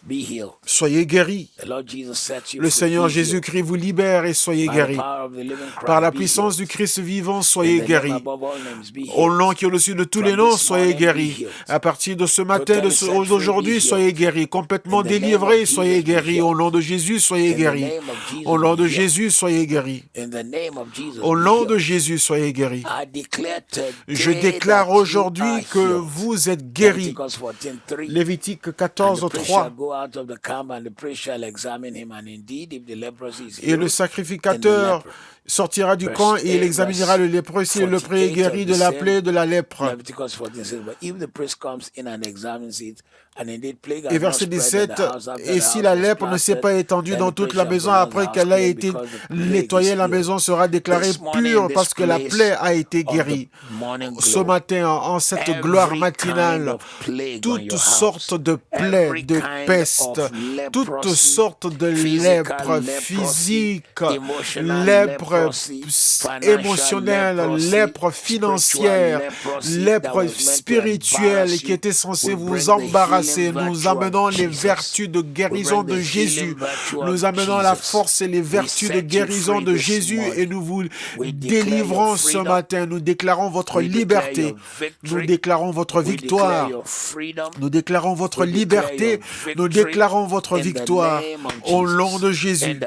Be healed. Soyez guéris. The Lord Jesus sets you Le free. Seigneur Be healed. Jésus-Christ vous libère et soyez By the guéris. power of the living Par la Christ, be puissance du healed. Christ vivant, In soyez the name guéris. above all names, be Au healed. nom qui est au-dessus de tous les From noms, this soyez morning, be guéris. healed. À partir de ce matin, Totally set free, d'aujourd'hui, be soyez healed. guéris. Complètement In the name délivrés, of soyez Jesus, be guéris. Au healed. nom de Jésus, soyez In the guéris. name of Jesus, Au nom be de healed. Jésus, soyez guéris. In the name of Jesus, Au be nom de healed. Jésus, soyez guéris. I declare Je today déclare that you are aujourd'hui que healed. vous êtes guéris. Leviticus 14:3. Lévitique And the 14, priest shall 3. go out of the camp, and the priest shall examine him, and indeed, if the leprosy is Et le healed in the sacrificateur leper. sortira du Verse camp et il 8, examinera le verse lépreux si le lépreux est 48 guéri of de the la same plaie de la lèpre. Leviticus 14 says, but if the priest comes in and examines it, and indeed plague Et has not verset spread in 17, the house after et the si house la was lèpre ne s'est plastered, pas étendue then dans the toute priest la shall maison pronounce the après house qu'elle a clean été because the plague nettoyée, is la healed. maison sera déclarée This morning, pure this parce que la place plaie a été of the guérie. morning Ce glow, matin, en cette gloire every kind matinale, of plague on toutes your sortes house, de plaies, every de kind peste, of toutes leprosy, sortes de lèpres physical leprosy, physiques, emotional lèpres leprosy, financial émotionnelles, leprosy, lèpres spiritual financières, leprosy that lèpres was meant to spirituelles embarrass qui you. étaient censées We vous bring the embarrasser. healing Nous virtue amenons of les Jesus. vertus de We guérison bring de the Jésus. healing virtue Nous of amenons la Jesus. force et les We vertus de set you guérison free de this Jésus et morning. nous vous We declare délivrons your ce freedom. matin. Nous déclarons votre We declare liberté. your Nous victory. déclarons votre We declare victoire. your freedom. Nous déclarons votre We declare liberté. your Nous nous déclarons votre victoire au nom de Jésus,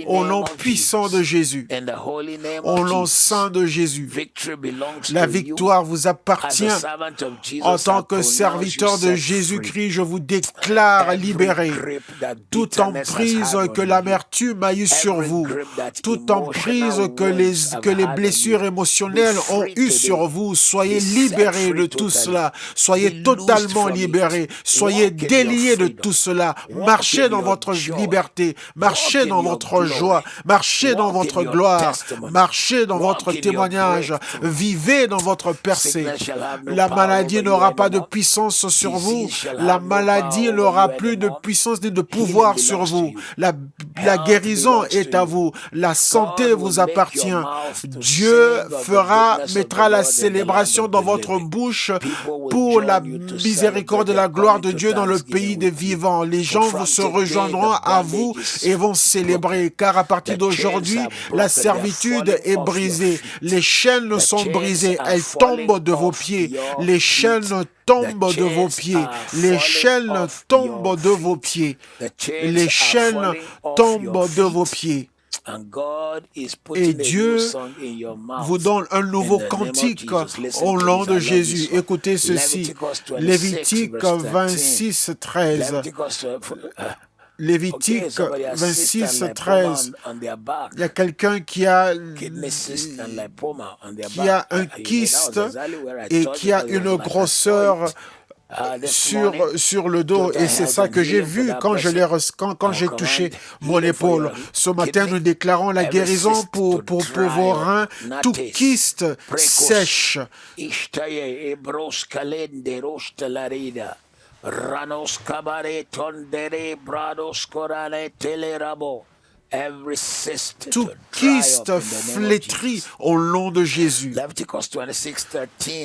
au nom puissant de Jésus, au nom saint de Jésus. La victoire vous appartient. En tant que serviteur de Jésus-Christ, je vous déclare libéré. Toute emprise que l'amertume a eue sur vous, toute emprise que les blessures émotionnelles ont eue sur vous, soyez libérés de tout cela. Soyez totalement libérés. Soyez déliés de tout cela. Marchez dans votre liberté. Marchez dans votre joie. Marchez dans votre gloire. Marchez dans votre témoignage. Vivez dans votre percée. La maladie n'aura pas de puissance sur vous. La maladie n'aura plus de puissance ni de pouvoir sur vous. La guérison est à vous. La santé vous appartient. Dieu mettra la célébration dans votre bouche pour la miséricorde et la gloire de Dieu dans le pays des vivants. Les gens vous se rejoindront à vous et vont célébrer, car à partir d'aujourd'hui, la servitude est brisée. Les chaînes sont brisées. Elles tombent de vos pieds. Les chaînes tombent de vos pieds. Les chaînes tombent de vos pieds. Les chaînes tombent de vos pieds. Et Dieu vous donne un nouveau cantique au nom de Jésus. Écoutez ceci. Lévitique 26, 13. Lévitique 26, 13. Il y a quelqu'un qui a un kyste et qui a une grosseur sur le dos, et c'est ça que j'ai vu quand j'ai touché mon épaule. Ce matin, nous déclarons la guérison pour vos reins, tout kyste sèche. Tout kyste flétri au nom de Jésus.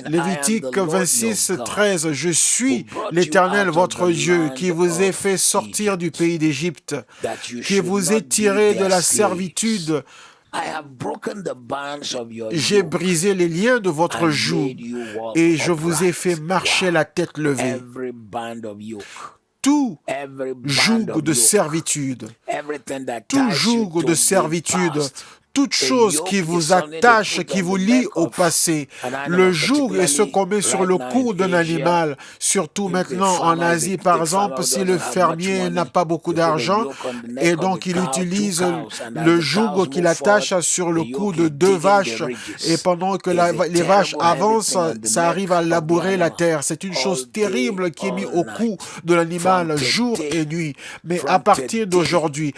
Lévitique 26, 13. Je suis l'Éternel, votre Dieu, qui vous ai fait sortir du pays d'Égypte, qui vous ai tiré de la servitude. J'ai brisé les liens de votre joug et je vous ai fait marcher la tête levée. Tout joug de servitude, toute chose qui vous attache, qui vous lie au passé. Le joug est ce qu'on met sur le cou d'un animal, surtout maintenant en Asie, par exemple, si le fermier n'a pas beaucoup d'argent, et donc il utilise le joug qu'il attache sur le cou de 2 vaches, et pendant que les vaches avancent, ça arrive à labourer la terre. C'est une chose terrible qui est mise au cou de l'animal jour et nuit. Mais à partir d'aujourd'hui,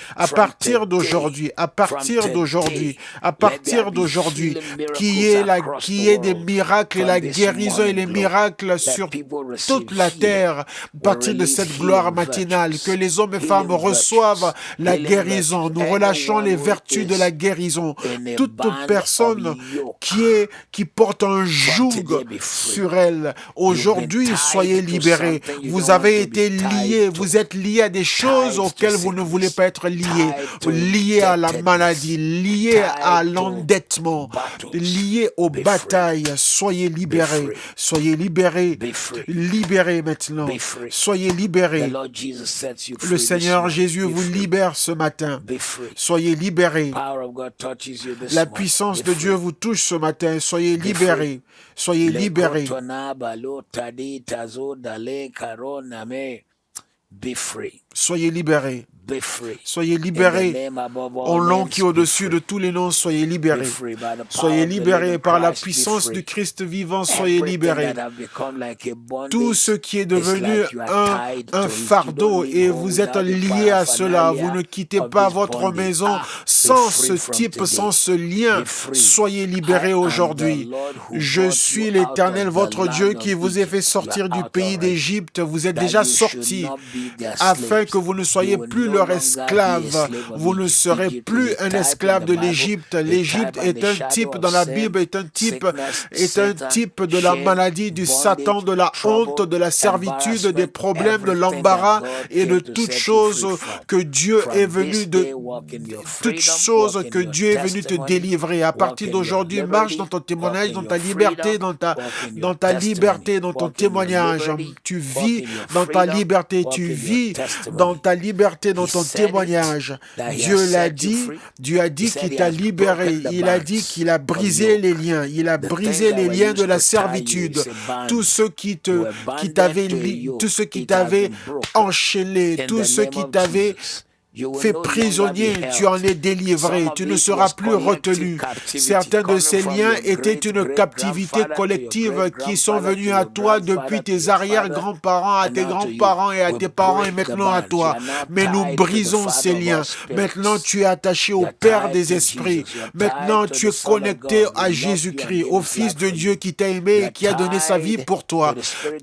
qui est des miracles et la guérison et les miracles sur toute la terre, à partir de cette gloire matinale, que les hommes et femmes reçoivent la guérison. Nous relâchons les vertus de la guérison. Toute personne qui porte un joug sur elle, aujourd'hui, soyez libérés. Vous avez été liés, vous êtes liés à des choses auxquelles vous ne voulez pas être liés à la maladie, liés à l'endettement, liés aux batailles. Soyez libérés maintenant. Soyez libérés. Le Seigneur Jésus vous libère ce matin. Soyez libérés. La puissance de Dieu vous touche ce matin. Soyez libérés. Soyez libérés. Soyez libérés. Soyez libérés. Au nom qui est au-dessus de tous les noms, soyez libérés. Soyez libérés par la puissance du Christ vivant, soyez libérés. Tout ce qui est devenu un fardeau et vous êtes liés à cela, vous ne quittez pas votre maison sans ce type, sans ce lien, soyez libérés aujourd'hui. Je suis l'Éternel, votre Dieu, qui vous ai fait sortir du pays d'Égypte. Vous êtes déjà sortis afin que vous ne soyez plus leur esclave. Vous ne serez plus un esclave de l'Égypte. L'Égypte est un type dans la Bible, est un type de la maladie, du Satan, de la honte, de la servitude, des problèmes, de l'embarras et de toutes choses que Dieu est venu te délivrer. À partir d'aujourd'hui, marche dans ton témoignage, dans ta liberté, dans ta liberté, dans ton témoignage. Tu vis dans ta liberté, tu vis dans ta liberté, dans ton témoignage. Dieu l'a dit, Dieu a dit qu'il t'a libéré. Il a dit qu'il a brisé les liens. Il a brisé les liens de la servitude. Tous ceux qui t'avaient enchaîné, tous ceux qui t'avaient fait prisonnier, tu en es délivré, tu ne seras plus retenu. Certains de ces liens étaient une captivité collective qui sont venus à toi depuis tes arrière-grands-parents, à tes grands-parents et à tes parents et maintenant à toi. Mais nous brisons ces liens. Maintenant, tu es attaché au Père des esprits. Maintenant, tu es connecté à Jésus-Christ, au Fils de Dieu qui t'a aimé et qui a donné sa vie pour toi.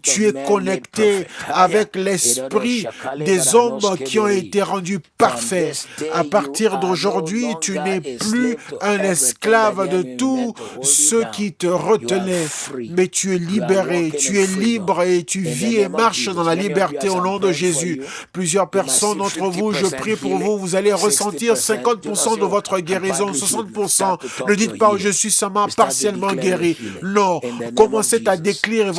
Tu es connecté avec l'esprit des hommes qui ont été rendus parfait. À partir d'aujourd'hui, tu n'es plus un esclave de tous ceux qui te retenaient, mais tu es libéré, tu es libre et tu vis et marches dans la liberté au nom de Jésus. Plusieurs personnes d'entre vous, je prie pour vous, vous allez ressentir 50% de votre guérison, 60%. Ne dites pas, je suis seulement partiellement guéri. Non, commencez à décrire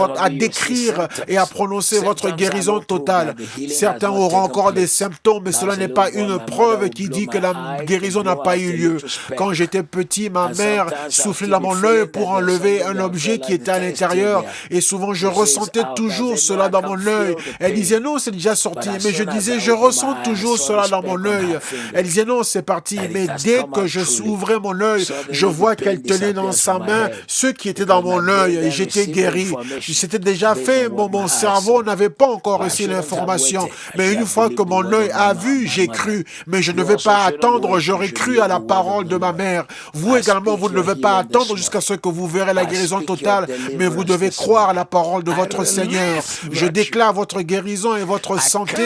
et à prononcer votre guérison totale. Certains auront encore des symptômes, mais cela n'est pas une preuve qui dit que la guérison n'a pas eu lieu. Quand j'étais petit, ma mère soufflait dans mon œil pour enlever un objet qui était à l'intérieur et souvent je ressentais toujours cela dans mon œil. Elle disait non, c'est déjà sorti, mais je disais je ressens toujours cela dans mon œil. Elle disait non, c'est parti, mais dès que je ouvrais mon œil, je vois qu'elle tenait dans sa main ce qui était dans mon œil et j'étais guéri. C'était déjà fait, mon cerveau n'avait pas encore reçu l'information, mais une fois que mon œil a vu, j'ai cru. Mais je ne vais pas attendre, j'aurais cru à la parole de ma mère. Vous également, vous ne devez pas attendre jusqu'à ce que vous verrez la guérison totale, mais vous devez croire à la parole de votre Seigneur. Je déclare votre guérison et votre santé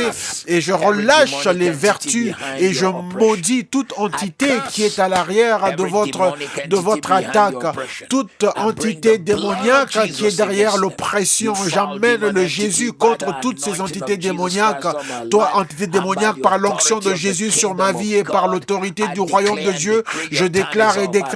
et je relâche les vertus et je maudis toute entité qui est à l'arrière de votre attaque, toute entité démoniaque qui est derrière l'oppression. J'emmène le Jésus contre toutes ces entités démoniaques. Toi, entité démoniaque, par l'onction de Jésus sur ma vie et par l'autorité du royaume de Dieu, je déclare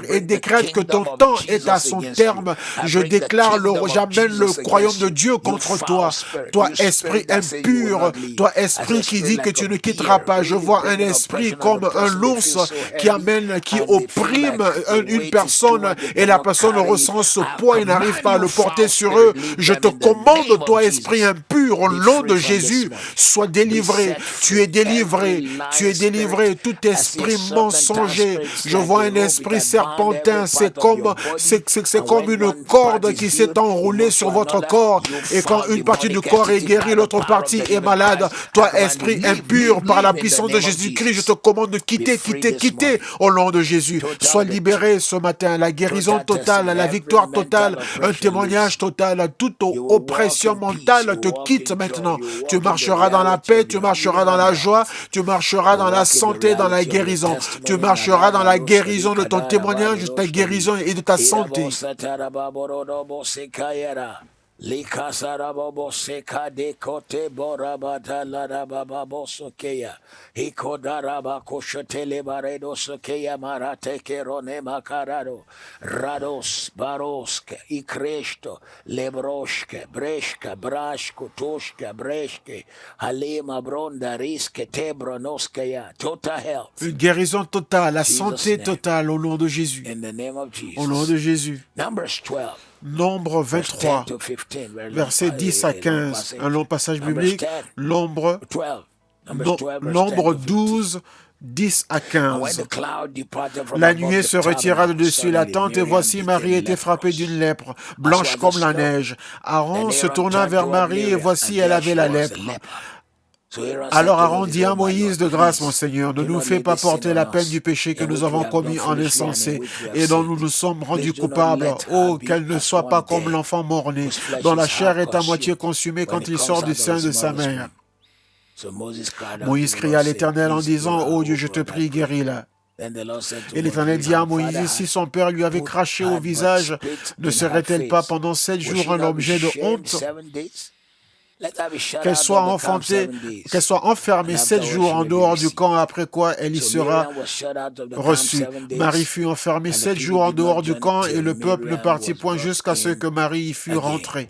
et décrète que ton temps est à son terme. Je déclare, j'amène le royaume de Dieu contre toi. Toi, esprit impur, toi, esprit qui dit que tu ne quitteras pas. Je vois un esprit comme un ours qui opprime une personne et la personne ressent ce poids et n'arrive pas à le porter sur eux. Je te commande, toi, esprit impur, au nom de Jésus, sois délivré. Tu es délivré. Tu es délivré, tout esprit mensonger. Je vois un esprit serpentin, c'est comme une corde qui s'est enroulée sur votre corps. Et quand une partie du corps est guérie, l'autre partie est malade. Toi, esprit impur, par la puissance de Jésus-Christ, je te commande de quitter au nom de Jésus. Sois libéré ce matin. La guérison totale, la victoire totale, un témoignage total. Toute oppression mentale te quitte maintenant. Tu marcheras dans la paix, tu marcheras dans la joie, tu marcheras dans la santé, dans la guérison. Tu marcheras dans la guérison de ton témoignage, de ta guérison et de ta santé. Likasarabo seka de kote borabata larababo sokeya. Ikodaraba koshotele baredo sokeya marate kerone makarado. Rados baroske ikresto lebroshke breshka brashko toshka breshke halima bronda riske tebronoskeya. Total health. Une guérison totale, la santé totale au nom de Jésus. Au nom de Jésus. Nombre 23, versets 10 à 15, un long passage biblique. Nombre 12, 10 à 15. La nuée se retira de dessus la tente et voici Marie était frappée d'une lèpre, blanche comme la neige. Aaron se tourna vers Marie et voici elle avait la lèpre. Alors Aaron dit à Moïse, de grâce, mon Seigneur, ne nous fais pas porter la peine du péché que nous avons commis en insensé et dont nous nous sommes rendus coupables. Oh, qu'elle ne soit pas comme l'enfant mort-né, dont la chair est à moitié consumée quand il sort du sein de sa mère. Moïse cria à l'Éternel en disant, oh Dieu, je te prie, guéris-la. Et l'Éternel dit à Moïse, si son père lui avait craché au visage, ne serait-elle pas pendant 7 jours un objet de honte ? Qu'elle soit enfermée 7 jours en dehors du camp, après quoi elle y sera reçue. Marie fut enfermée 7 jours en dehors du camp et le peuple ne partit point jusqu'à ce que Marie y fût rentrée.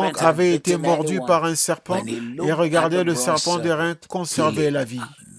quiconque avait été mordu par un serpent et regardait le serpent des reins conserver la vie.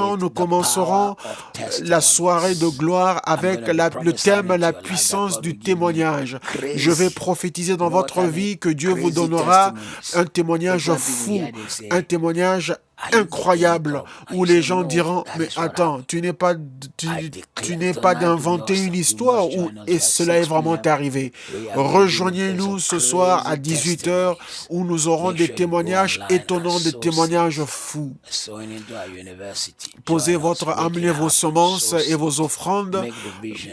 puissant, nous commencerons la soirée de gloire avec le thème la puissance du témoignage. Je vais prophétiser dans votre vie que Dieu vous donnera un témoignage fou, un témoignage incroyable où les gens diront, mais attends, tu n'es pas d'inventer une histoire et cela est vraiment arrivé. Rejoignez-nous ce soir à 18h où nous aurons des témoignages étonnants, des témoignages fous. Posez amenez vos semences et vos offrandes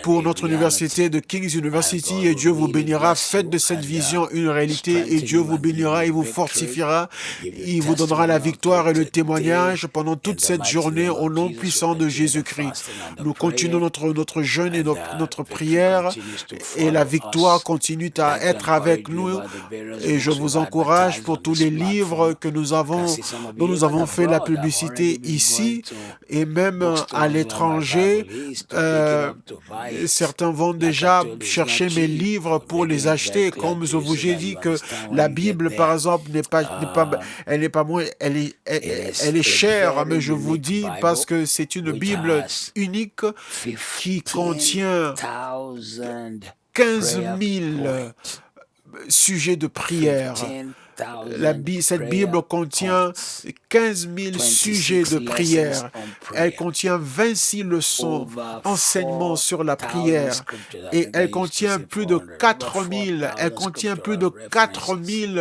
pour notre université de King's University et Dieu vous bénira. Faites de cette vision une réalité et Dieu vous bénira, il vous fortifiera, il vous donnera la victoire et le témoignage pendant toute cette journée au nom puissant de Jésus-Christ. Nous continuons notre jeûne et notre prière et la victoire continue à être avec nous et je vous encourage pour tous les livres que dont nous avons fait la publicité ici et même à l'étranger. Certains vont déjà chercher mes livres pour les acheter. Comme je vous ai dit que la Bible, par exemple, elle est chère, mais je vous dis parce que c'est une Bible unique qui contient 15 000 sujets de prière. Cette Bible contient 15 000 sujets de prière. Elle contient 26 leçons, enseignements sur la prière. Et elle contient plus de 4000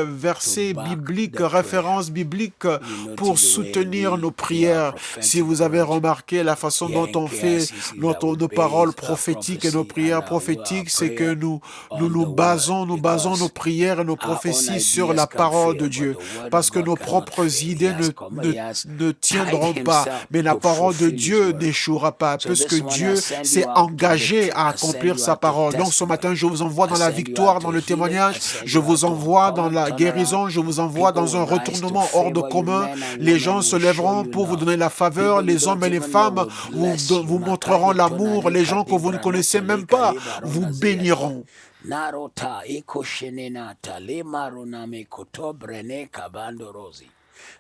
versets bibliques, références bibliques pour soutenir nos prières. Si vous avez remarqué la façon dont on fait nos paroles prophétiques et nos prières prophétiques, c'est que nous basons nos prières et nos prophéties sur la parole de Dieu, parce que nos propres idées ne tiendront pas, mais la parole de Dieu n'échouera pas, parce que Dieu s'est engagé à accomplir sa parole. Donc ce matin, je vous envoie dans la victoire, dans le témoignage, je vous envoie dans la guérison, je vous envoie dans un retournement hors de commun. Les gens se lèveront pour vous donner la faveur, les hommes et les femmes vous montreront l'amour, les gens que vous ne connaissez même pas vous béniront. Narota ekoshenenata lemaruname kotobrene kabandorozi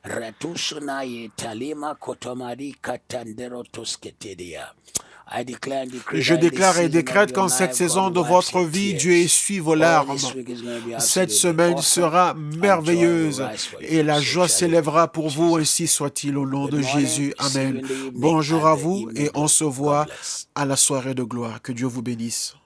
retusuna talima kotomari katandero tosketedia. Je déclare et décrète qu'en cette saison de votre vie, Dieu essuie vos larmes. Cette semaine sera merveilleuse et la joie s'élèvera pour vous, ainsi soit-il au nom de Jésus. Amen. Bonjour à vous et on se voit à la soirée de gloire. Que Dieu vous bénisse.